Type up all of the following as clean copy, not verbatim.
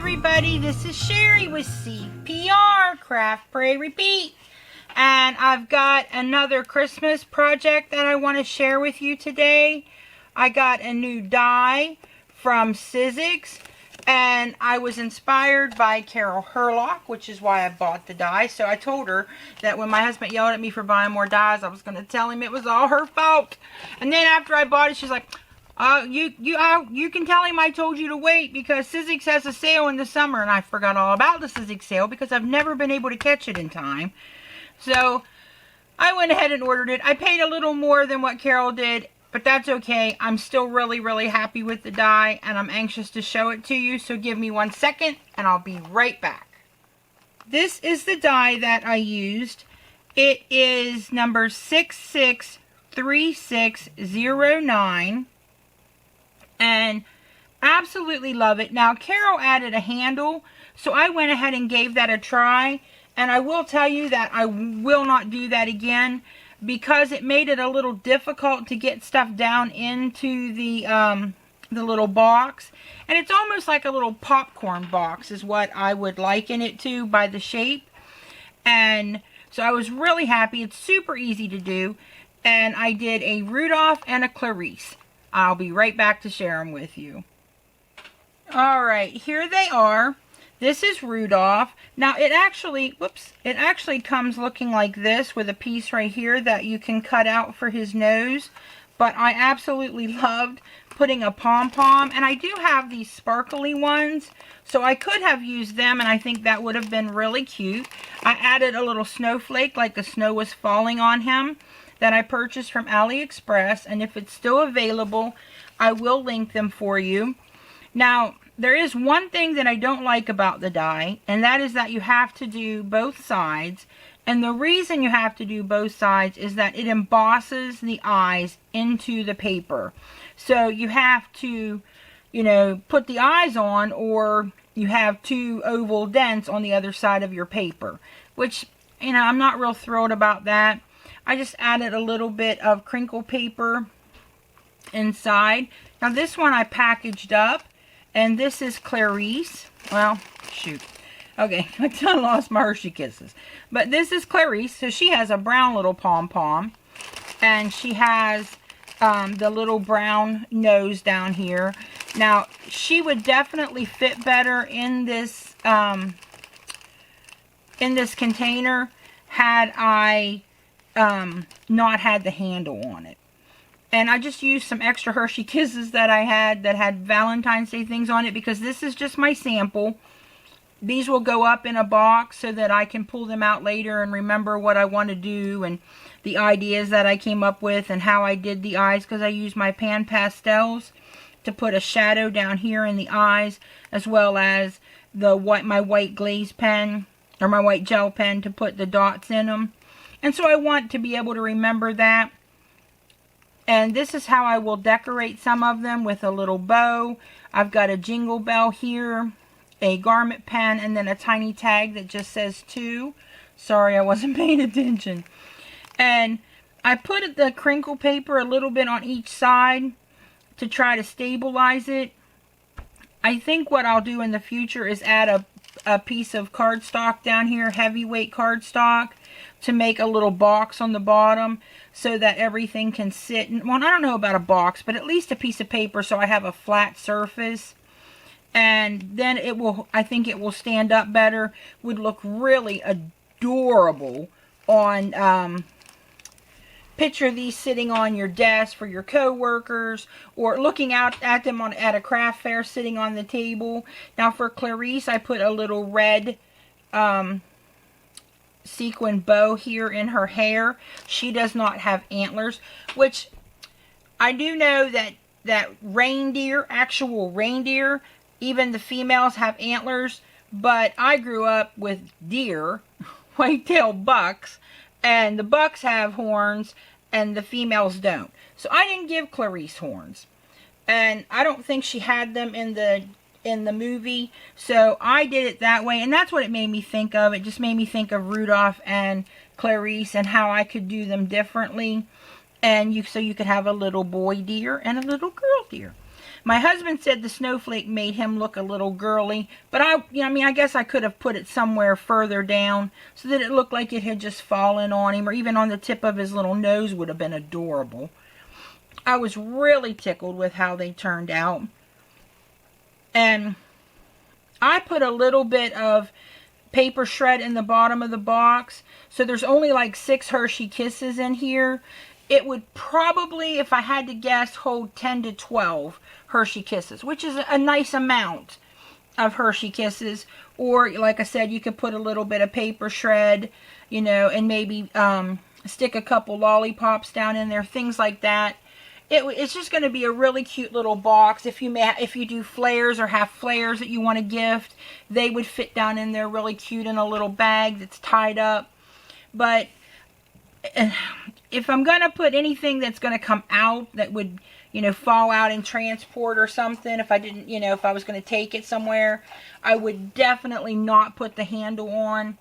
everybody, this is Sherry with CPR, Craft, Pray, Repeat. And I've got another Christmas project that I want to share with you today. I got a new die from Sizzix, and I was inspired by Carol Herlock, which is why I bought the die. So I told her that when my husband yelled at me for buying more dies, I was going to tell him it was all her fault. And then after I bought it, she's like, you can tell him I told you to wait because Sizzix has a sale in the summer. And I forgot all about the Sizzix sale because I've never been able to catch it in time. So I went ahead and ordered it. I paid a little more than what Carol did, but that's okay. I'm still really happy with the die, and I'm anxious to show it to you. So give me 1 second and I'll be right back. This is the die that I used. It is number 663609. And absolutely love it. Now, Carol added a handle, so I went ahead and gave that a try. And I will tell you that I will not do that again because it made it a little difficult to get stuff down into the little box. And it's almost like a little popcorn box is what I would liken it to by the shape. And so I was really happy. It's super easy to do. And I did a Rudolph and a Clarice. I'll be right back to share them with you. Alright, here they are. This is Rudolph. Now it actually comes looking like this with a piece right here that you can cut out for his nose. But I absolutely loved putting a pom-pom. And I do have these sparkly ones, so I could have used them and I think that would have been really cute. I added a little snowflake like the snow was falling on him that I purchased from AliExpress, and if it's still available, I will link them for you. Now, there is one thing that I don't like about the die, and that is that you have to do both sides. And the reason you have to do both sides is that it embosses the eyes into the paper. So you have to, put the eyes on, or you have two oval dents on the other side of your paper, which, I'm not real thrilled about that. I just added a little bit of crinkle paper inside. Now this one I packaged up, and this is Clarice. Well, shoot. Okay, I done lost my Hershey Kisses. But this is Clarice, so she has a brown little pom-pom, and she has the little brown nose down here. Now, she would definitely fit better in this container had I not had the handle on it. And I just used some extra Hershey Kisses that I had that had Valentine's Day things on it because this is just my sample. These will go up in a box so that I can pull them out later and remember what I want to do and the ideas that I came up with and how I did the eyes, because I used my pan pastels to put a shadow down here in the eyes, as well as my white glaze pen or my white gel pen to put the dots in them. And so I want to be able to remember that. And this is how I will decorate some of them, with a little bow. I've got a jingle bell here, a garment pen, and then a tiny tag that just says to. Sorry, I wasn't paying attention. And I put the crinkle paper a little bit on each side to try to stabilize it. I think what I'll do in the future is add a piece of cardstock down here, heavyweight cardstock, to make a little box on the bottom so that everything can sit. Well, I don't know about a box, but at least a piece of paper so I have a flat surface. And then I think it will stand up better. Would look really adorable on, picture these sitting on your desk for your co-workers, or looking out at them at a craft fair sitting on the table. Now for Clarice, I put a little red sequin bow here in her hair. She does not have antlers, which I do know that reindeer, actual reindeer, even the females have antlers, but I grew up with deer, white-tailed bucks, and the bucks have horns and the females don't. So I didn't give Clarice horns, and I don't think she had them in the movie, so I did it that way, and that's what it made me think of. It just made me think of Rudolph and Clarice and how I could do them differently, and so you could have a little boy deer and a little girl deer. My husband said the snowflake made him look a little girly, but I guess I could have put it somewhere further down so that it looked like it had just fallen on him, or even on the tip of his little nose would have been adorable. I was really tickled with how they turned out. And I put a little bit of paper shred in the bottom of the box, so there's only like 6 Hershey Kisses in here. It would probably, if I had to guess, hold 10 to 12 Hershey Kisses, which is a nice amount of Hershey Kisses. Or, like I said, you could put a little bit of paper shred, you know, and maybe stick a couple lollipops down in there, things like that. It's just going to be a really cute little box. If you do flares or have flares that you want to gift, they would fit down in there really cute in a little bag that's tied up. But if I'm going to put anything that's going to come out that would, you know, fall out in transport or something, if I didn't, you know, if I was going to take it somewhere, I would definitely not put the handle on,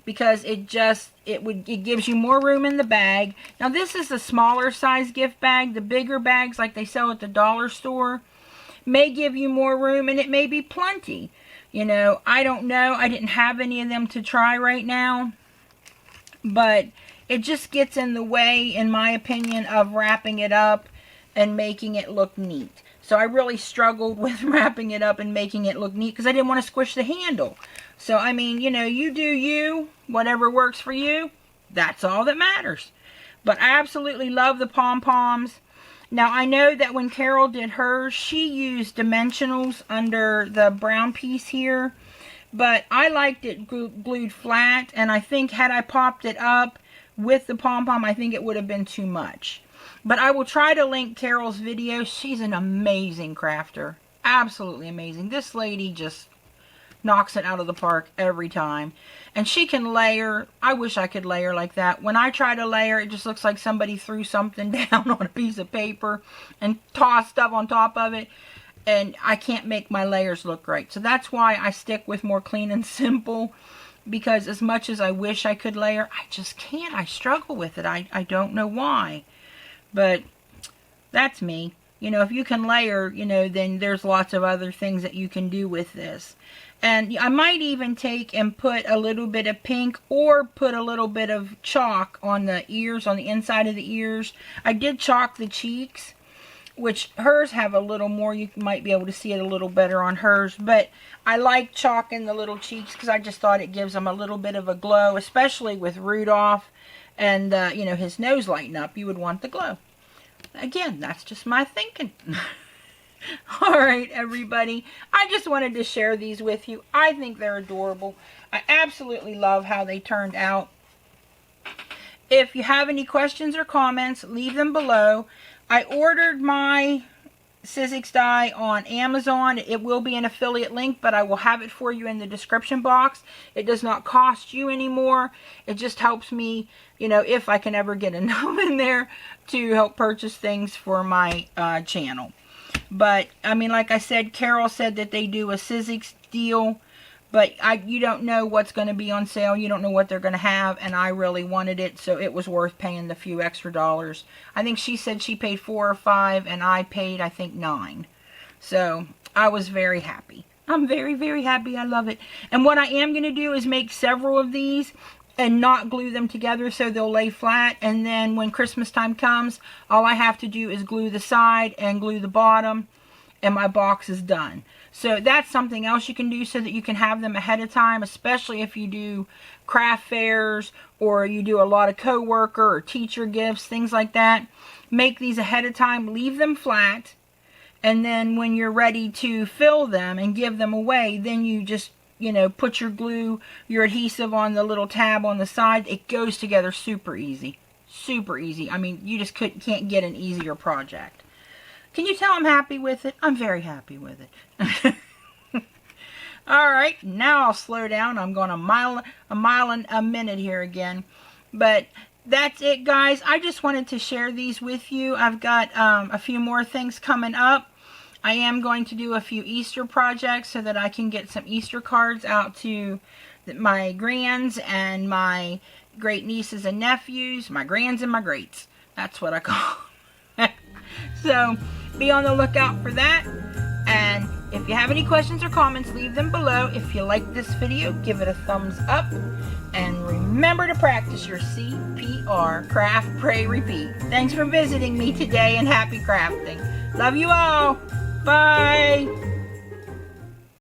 because it gives you more room in the bag. Now this is a smaller size gift bag. The bigger bags like they sell at the dollar store may give you more room, and it may be plenty. You know, I don't know. I didn't have any of them to try right now, but it just gets in the way, in my opinion, of wrapping it up and making it look neat. So I really struggled with wrapping it up and making it look neat because I didn't want to squish the handle. So, I mean, you know, you do you. Whatever works for you, that's all that matters. But I absolutely love the pom-poms. Now, I know that when Carol did hers, she used dimensionals under the brown piece here. But I liked it glued flat. And I think had I popped it up with the pom-pom, I think it would have been too much. But I will try to link Carol's video. She's an amazing crafter. Absolutely amazing. This lady just knocks it out of the park every time. And she can layer. I wish I could layer like that. When I try to layer, it just looks like somebody threw something down on a piece of paper and tossed stuff on top of it. And I can't make my layers look right. So that's why I stick with more clean and simple. Because as much as I wish I could layer, I just can't. I struggle with it. I don't know why. But that's me. You know, if you can layer, you know, then there's lots of other things that you can do with this. And I might even take and put a little bit of pink or put a little bit of chalk on the ears, on the inside of the ears. I did chalk the cheeks, which hers have a little more. You might be able to see it a little better on hers. But I like chalking the little cheeks because I just thought it gives them a little bit of a glow, especially with Rudolph and, you know, his nose lighting up. You would want the glow. Again, that's just my thinking. Alright, everybody. I just wanted to share these with you. I think they're adorable. I absolutely love how they turned out. If you have any questions or comments, leave them below. I ordered my Sizzix die on Amazon. It will be an affiliate link, but I will have it for you in the description box. It does not cost you anymore. It just helps me, you know, if I can ever get enough in there to help purchase things for my channel. But, I mean, like I said, Carol said that they do a Sizzix deal. But you don't know what's going to be on sale. You don't know what they're going to have. And I really wanted it, so it was worth paying the few extra dollars. I think she said she paid $4 or $5, and I paid, I think, $9. So, I was very happy. I'm very, very happy. I love it. And what I am going to do is make several of these and not glue them together so they'll lay flat. And then when Christmas time comes, all I have to do is glue the side and glue the bottom, and my box is done. So that's something else you can do so that you can have them ahead of time, especially if you do craft fairs or you do a lot of coworker or teacher gifts, things like that. Make these ahead of time, leave them flat, and then when you're ready to fill them and give them away, then you just, you know, put your glue, your adhesive on the little tab on the side. It goes together super easy. Super easy. I mean, you just can't get an easier project. Can you tell I'm happy with it? I'm very happy with it. Alright, now I'll slow down. I'm going a mile and a minute here again. But that's it, guys. I just wanted to share these with you. I've got a few more things coming up. I am going to do a few Easter projects so that I can get some Easter cards out to my grands and my great nieces and nephews. My grands and my greats. That's what I call them. So, be on the lookout for that. If you have any questions or comments, leave them below. If you like this video, give it a thumbs up. And remember to practice your CPR, craft, pray, repeat. Thanks for visiting me today and happy crafting. Love you all. Bye.